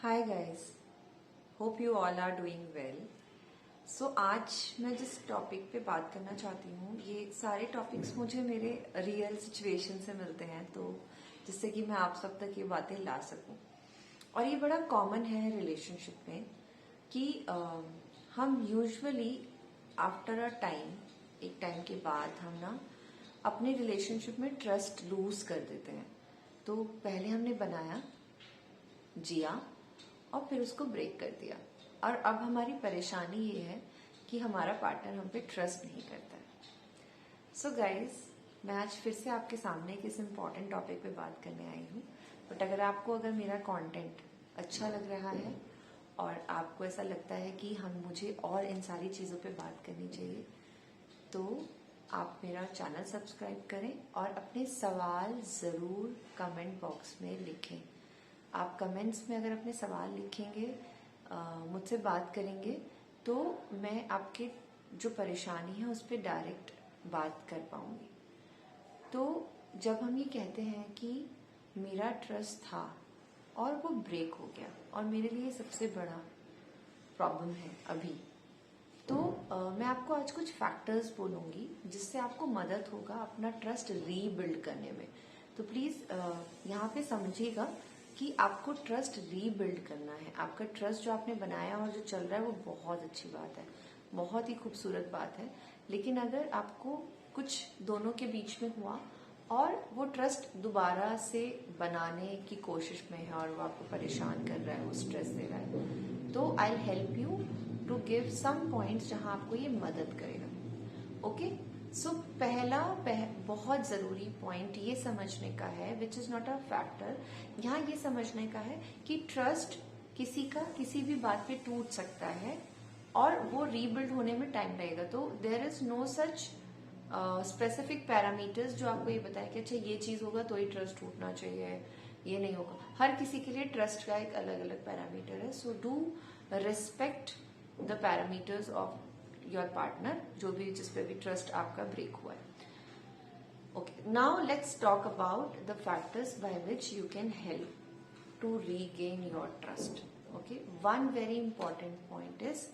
Hi guys, hope you all are doing well. So आज मैं जिस टॉपिक पे बात करना चाहती हूँ, ये सारे टॉपिक्स मुझे मेरे रियल सिचुएशन से मिलते हैं, तो जिससे कि मैं आप सब तक ये बातें ला सकूं। और ये बड़ा कॉमन है रिलेशनशिप में कि हम यूजुअली आफ्टर अ टाइम, एक टाइम के बाद हम ना अपने रिलेशनशिप में ट्रस्ट लूज कर देते हैं। तो पहले हमने बनाया, जिया और फिर उसको ब्रेक कर दिया, और अब हमारी परेशानी ये है कि हमारा पार्टनर हम पे ट्रस्ट नहीं करता है। सो गाइज, मैं आज फिर से आपके सामने किस इम्पोर्टेंट टॉपिक पे बात करने आई हूँ। बट अगर मेरा कंटेंट अच्छा लग रहा है और आपको ऐसा लगता है कि मुझे और इन सारी चीज़ों पे बात करनी चाहिए, तो आप मेरा चैनल सब्सक्राइब करें और अपने सवाल ज़रूर कमेंट बॉक्स में लिखें। आप कमेंट्स में अगर अपने सवाल लिखेंगे, मुझसे बात करेंगे, तो मैं आपके जो परेशानी है उस पर डायरेक्ट बात कर पाऊंगी। तो जब हम ये कहते हैं कि मेरा ट्रस्ट था और वो ब्रेक हो गया, और मेरे लिए सबसे बड़ा प्रॉब्लम है अभी, तो मैं आपको आज कुछ फैक्टर्स बोलूंगी जिससे आपको मदद होगा अपना ट्रस्ट रीबिल्ड करने में। तो प्लीज यहाँ पे समझिएगा कि आपको ट्रस्ट रीबिल्ड करना है। आपका ट्रस्ट जो आपने बनाया और जो चल रहा है वो बहुत अच्छी बात है, बहुत ही खूबसूरत बात है। लेकिन अगर आपको कुछ दोनों के बीच में हुआ और वो ट्रस्ट दोबारा से बनाने की कोशिश में है और वो आपको परेशान कर रहा है, वो स्ट्रेस दे रहा है, तो I help you to give some points जहां आपको ये मदद करेगा। ओके, सो पहला बहुत जरूरी पॉइंट ये समझने का है, which is not a factor. यहाँ ये समझने का है कि ट्रस्ट किसी का किसी भी बात पे टूट सकता है और वो रीबिल्ड होने में टाइम लगेगा। तो there is no such specific parameters जो आपको ये बताए कि अच्छा ये चीज होगा तो ही ट्रस्ट टूटना चाहिए, ये नहीं होगा। हर किसी के लिए ट्रस्ट का एक अलग अलग पैरामीटर है। So do respect the parameters of your partner, जो भी जिस पे भी ट्रस्ट आपका ब्रेक हुआ है। Okay, now let's talk about the factors by which you can help to regain your trust. Okay, one very important point is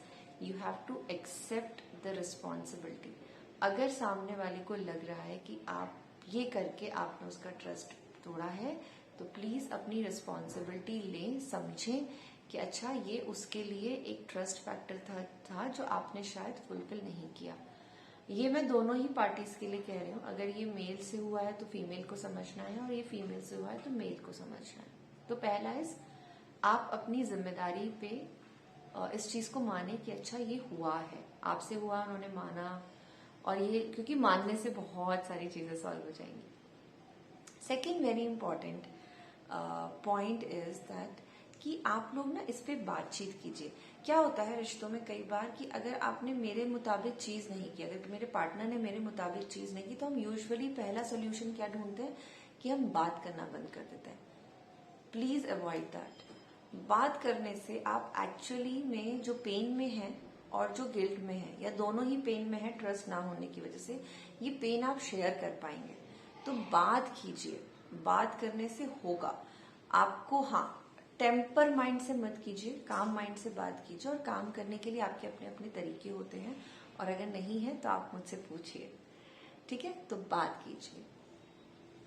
you have to accept the responsibility. अगर सामने वाले को लग रहा है कि आप ये करके आपने उसका ट्रस्ट तोड़ा है, तो प्लीज अपनी रिस्पॉन्सिबिलिटी लें, समझें कि अच्छा ये उसके लिए एक ट्रस्ट फैक्टर था जो आपने शायद फुलफिल नहीं किया। ये मैं दोनों ही पार्टीज के लिए कह रही हूँ। अगर ये मेल से हुआ है तो फीमेल को समझना है, और ये फीमेल से हुआ है तो मेल को समझना है। तो पहला इस आप अपनी जिम्मेदारी पे इस चीज को माने कि अच्छा ये हुआ है, आपसे हुआ, उन्होंने माना, और ये क्योंकि मानने से बहुत सारी चीजें सॉल्व हो जाएंगी। Second very important point is that कि आप लोग ना इस पे बातचीत कीजिए। क्या होता है रिश्तों में कई बार कि अगर आपने मेरे मुताबिक चीज नहीं की, अगर मेरे पार्टनर ने मेरे मुताबिक चीज नहीं की, तो हम यूजुअली पहला सोल्यूशन क्या ढूंढते हैं कि हम बात करना बंद कर देते हैं। Please avoid that. बात करने से आप एक्चुअली में जो पेन में है और जो गिल्ट में है, या दोनों ही पेन में है ट्रस्ट ना होने की वजह से, ये पेन आप शेयर कर पाएंगे। तो बात कीजिए, बात करने से होगा आपको। हाँ, टेम्पर माइंड से मत कीजिए, काम माइंड से बात कीजिए, और काम करने के लिए आपके अपने अपने तरीके होते हैं, और अगर नहीं है तो आप मुझसे पूछिए, ठीक है? तो बात कीजिए।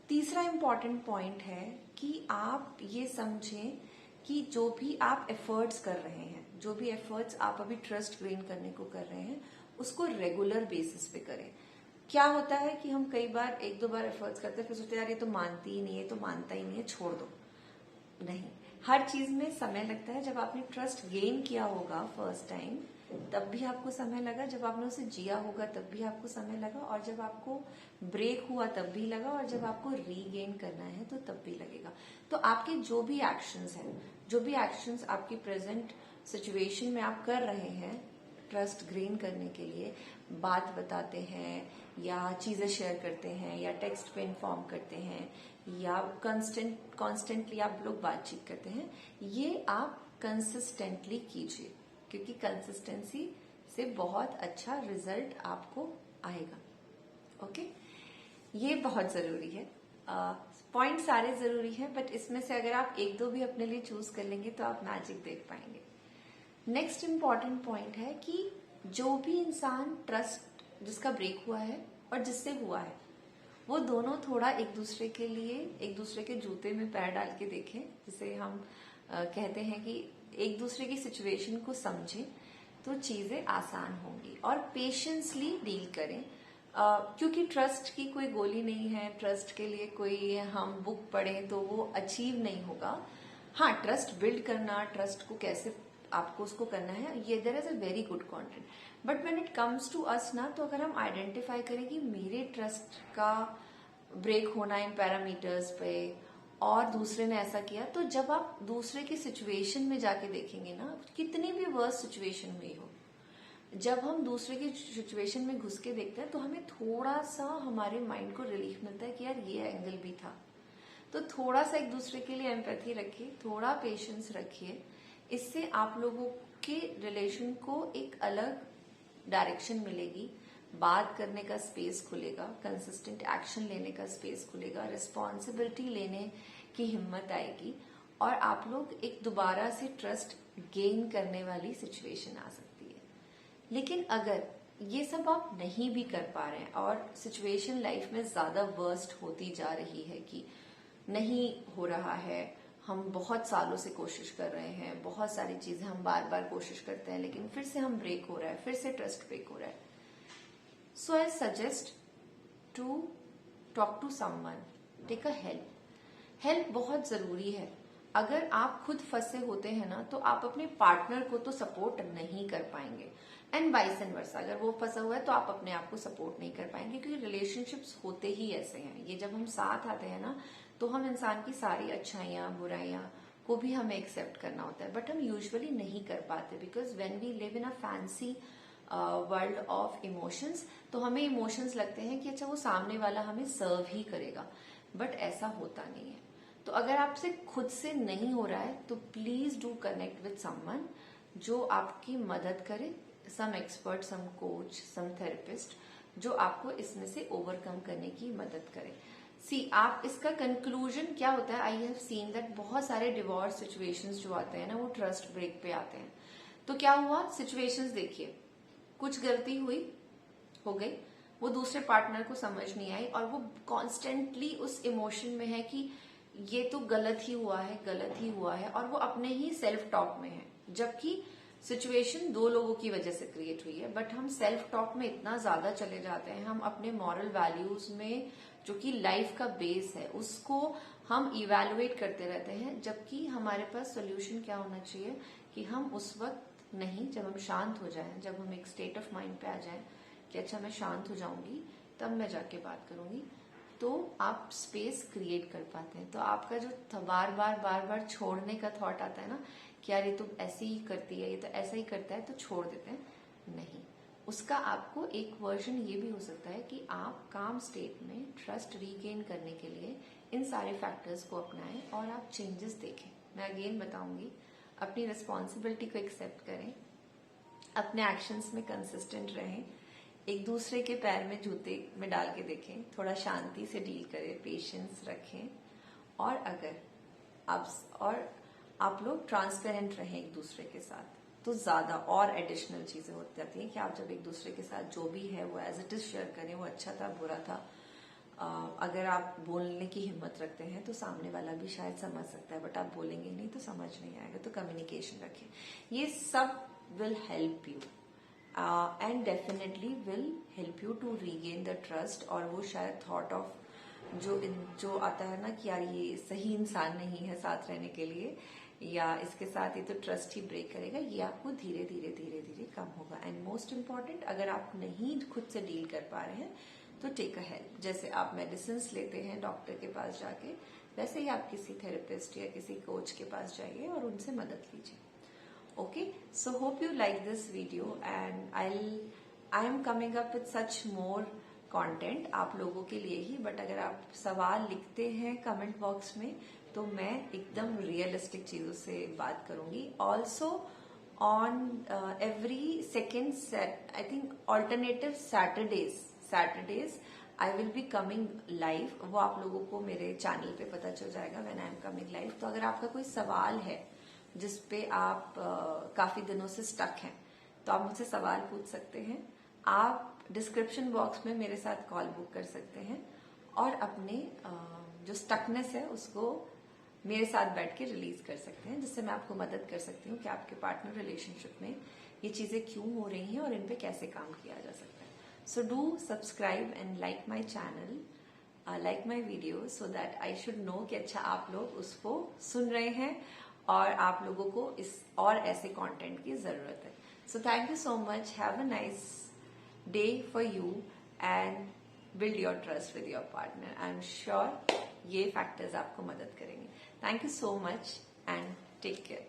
तीसरा इंपॉर्टेंट पॉइंट है कि आप ये समझें कि जो भी आप एफर्ट्स कर रहे हैं, जो भी एफर्ट्स आप अभी ट्रस्ट गेन करने को कर रहे हैं, उसको रेगुलर बेसिस पे करें। क्या होता है कि हम कई बार एक दो बार एफर्ट्स करते हैं, फिर सोचते हैं यार ये तो मानती ही नहीं है, तो मानता ही नहीं है, छोड़ दो। नहीं, हर चीज में समय लगता है। जब आपने ट्रस्ट गेन किया होगा फर्स्ट टाइम, तब भी आपको समय लगा, जब आपने उसे जिया होगा तब भी आपको समय लगा, और जब आपको ब्रेक हुआ तब भी लगा, और जब आपको रीगेन करना है तो तब भी लगेगा। तो आपके जो भी एक्शंस हैं, जो भी एक्शंस आपकी प्रेजेंट सिचुएशन में आप कर रहे हैं ट्रस्ट गेन करने के लिए, बात बताते हैं या चीजें शेयर करते हैं या टेक्स्ट पे इन्फॉर्म करते हैं या कॉन्स्टेंटली आप लोग बातचीत करते हैं, ये आप कंसिस्टेंटली कीजिए, क्योंकि कंसिस्टेंसी से बहुत अच्छा रिजल्ट आपको आएगा। ओके, ये बहुत जरूरी है। पॉइंट सारे जरूरी हैं, बट इसमें से अगर आप एक दो भी अपने लिए चूज कर लेंगे तो आप मैजिक देख पाएंगे। नेक्स्ट इम्पॉर्टेंट पॉइंट है कि जो भी इंसान ट्रस्ट जिसका ब्रेक हुआ है और जिससे हुआ है, वो दोनों थोड़ा एक दूसरे के लिए एक दूसरे के जूते में पैर डाल के देखें, जिसे हम कहते हैं कि एक दूसरे की सिचुएशन को समझें, तो चीजें आसान होंगी। और पेशेंसली डील करें, क्योंकि ट्रस्ट की कोई गोली नहीं है, ट्रस्ट के लिए कोई हम बुक पढ़ें तो वो अचीव नहीं होगा। हाँ, ट्रस्ट बिल्ड करना, ट्रस्ट को कैसे आपको उसको करना है, ये there is a very good content, but when it comes to us ना, तो अगर हम आइडेंटिफाई करें कि मेरे ट्रस्ट का ब्रेक होना इन पैरामीटर्स पे और दूसरे ने ऐसा किया, तो जब आप दूसरे की सिचुएशन में जाके देखेंगे ना, कितनी भी वर्स्ट सिचुएशन हुई हो, जब हम दूसरे की सिचुएशन में घुस के देखते हैं तो हमें थोड़ा सा हमारे माइंड को रिलीफ मिलता है कि यार ये एंगल भी था। तो थोड़ा सा एक दूसरे के लिए एम्पैथी रखिए, थोड़ा पेशेंस रखिए, इससे आप लोगों के रिलेशन को एक अलग डायरेक्शन मिलेगी, बात करने का स्पेस खुलेगा, कंसिस्टेंट एक्शन लेने का स्पेस खुलेगा, रिस्पॉन्सिबिलिटी लेने की हिम्मत आएगी, और आप लोग एक दोबारा से ट्रस्ट गेन करने वाली सिचुएशन आ सकती है। लेकिन अगर ये सब आप नहीं भी कर पा रहे हैं और सिचुएशन लाइफ में ज्यादा वर्स्ट होती जा रही है कि नहीं हो रहा है, हम बहुत सालों से कोशिश कर रहे हैं, बहुत सारी चीजें हम बार बार कोशिश करते हैं, लेकिन फिर से हम ब्रेक हो रहा है, फिर से ट्रस्ट ब्रेक हो रहा है, so I suggest to talk to someone, take a help. Help बहुत जरूरी है। अगर आप खुद फंसे होते हैं ना, तो आप अपने पार्टनर को तो सपोर्ट नहीं कर पाएंगे, एंड वाइस एंड वर्सा, अगर वो फंसा हुआ है तो आप अपने आप को सपोर्ट नहीं कर पाएंगे, क्योंकि रिलेशनशिप्स होते ही ऐसे हैं। ये जब हम साथ आते हैं ना, तो हम इंसान की सारी अच्छाइयां बुराइयां को भी हमें एक्सेप्ट करना होता है, बट हम यूजुअली नहीं कर पाते, because when we live in a fancy world of emotions, तो हमें इमोशंस लगते हैं कि अच्छा वो सामने वाला हमें सर्व ही करेगा, बट ऐसा होता नहीं है। तो अगर आपसे खुद से नहीं हो रहा है तो please do connect with someone जो आपकी मदद करे, सम एक्सपर्ट, सम कोच, सम थेरेपिस्ट, जो आपको इसमें से ओवरकम करने की मदद करे। सी, आप इसका कंक्लूजन क्या होता है, आई हैव सीन दैट बहुत सारे डिवोर्स सिचुएशंस जो आते हैं ना, वो ट्रस्ट ब्रेक पे आते हैं। तो क्या हुआ, सिचुएशंस देखिए, कुछ गलती हुई, हो गई, वो दूसरे पार्टनर को समझ नहीं आई, और वो कॉन्स्टेंटली उस इमोशन में है कि ये तो गलत ही हुआ है, गलत ही हुआ है, और वो अपने ही सेल्फ टॉक में है, जबकि सिचुएशन दो लोगों की वजह से क्रिएट हुई है। बट हम सेल्फ टॉक में इतना ज्यादा चले जाते हैं, हम अपने मॉरल वैल्यूज में, जो कि लाइफ का बेस है, उसको हम इवेलुएट करते रहते हैं, जबकि हमारे पास सोल्यूशन क्या होना चाहिए कि हम उस वक्त नहीं, जब हम शांत हो जाएं, जब हम एक स्टेट ऑफ माइंड पे आ जाएं कि अच्छा मैं शांत हो जाऊंगी, तब मैं जाके बात करूंगी, तो आप स्पेस क्रिएट कर पाते हैं। तो आपका जो बार बार छोड़ने का थॉट आता है ना कि यार ये तो ऐसे ही करती है, ये तो ऐसा ही करता है, तो छोड़ देते हैं, नहीं, उसका आपको एक वर्जन ये भी हो सकता है कि आप काम स्टेट में ट्रस्ट रीगेन करने के लिए इन सारे फैक्टर्स को अपनाएं और आप चेंजेस देखें। मैं अगेन बताऊंगी, अपनी रिस्पॉन्सिबिलिटी को एक्सेप्ट करें, अपने एक्शंस में कंसिस्टेंट रहें, एक दूसरे के पैर में जूते में डाल के देखें, थोड़ा शांति से डील करें, पेशेंस रखें, और अगर आप लोग ट्रांसपेरेंट रहें एक दूसरे के साथ, तो ज्यादा और एडिशनल चीजें हो जाती हैं कि आप जब एक दूसरे के साथ जो भी है वो एज इट इज शेयर करें, वो अच्छा था, बुरा था। अगर आप बोलने की हिम्मत रखते हैं तो सामने वाला भी शायद समझ सकता है, बट आप बोलेंगे नहीं तो समझ नहीं आएगा, तो कम्युनिकेशन रखें। ये सब will help you and definitely will help you to regain the trust, और वो शायद थॉट ऑफ जो आता है ना कि यार ये सही इंसान नहीं है साथ रहने के लिए, या इसके साथ ये तो ट्रस्ट ही ब्रेक करेगा, ये आपको धीरे धीरे कम होगा। एंड मोस्ट इम्पॉर्टेंट, अगर आप नहीं खुद से डील कर पा रहे हैं तो टेक अ हेल्प। जैसे आप मेडिसिन लेते हैं डॉक्टर के पास जाके, वैसे ही आप किसी थेरेपिस्ट या किसी कोच के पास जाइए और उनसे मदद लीजिए। Okay, so hope you like this video and I am coming up with such more content आप लोगों के लिए ही, बट अगर आप सवाल लिखते हैं कमेंट बॉक्स में तो मैं एकदम रियलिस्टिक चीजों से बात करूंगी। Also on every second, I think alternative Saturdays I will be coming live, वो आप लोगों को मेरे चैनल पे पता चल जाएगा when I am coming live. तो अगर आपका कोई सवाल है जिसपे आप काफी दिनों से स्टक हैं, तो आप मुझसे सवाल पूछ सकते हैं। आप डिस्क्रिप्शन बॉक्स में मेरे साथ कॉल बुक कर सकते हैं और अपने जो स्टकनेस है उसको मेरे साथ बैठ के रिलीज कर सकते हैं, जिससे मैं आपको मदद कर सकती हूँ कि आपके पार्टनर रिलेशनशिप में ये चीजें क्यों हो रही हैं और इन पे कैसे काम किया जा सकता है। So do subscribe and like my channel, like my video, so that I should know कि अच्छा आप लोग उसको सुन रहे हैं और आप लोगों को इस और ऐसे कंटेंट की जरूरत है। So thank you so much, have a nice day for you and build your trust with your partner. I am sure ये फैक्टर्स आपको मदद करेंगे। Thank you so much and take care.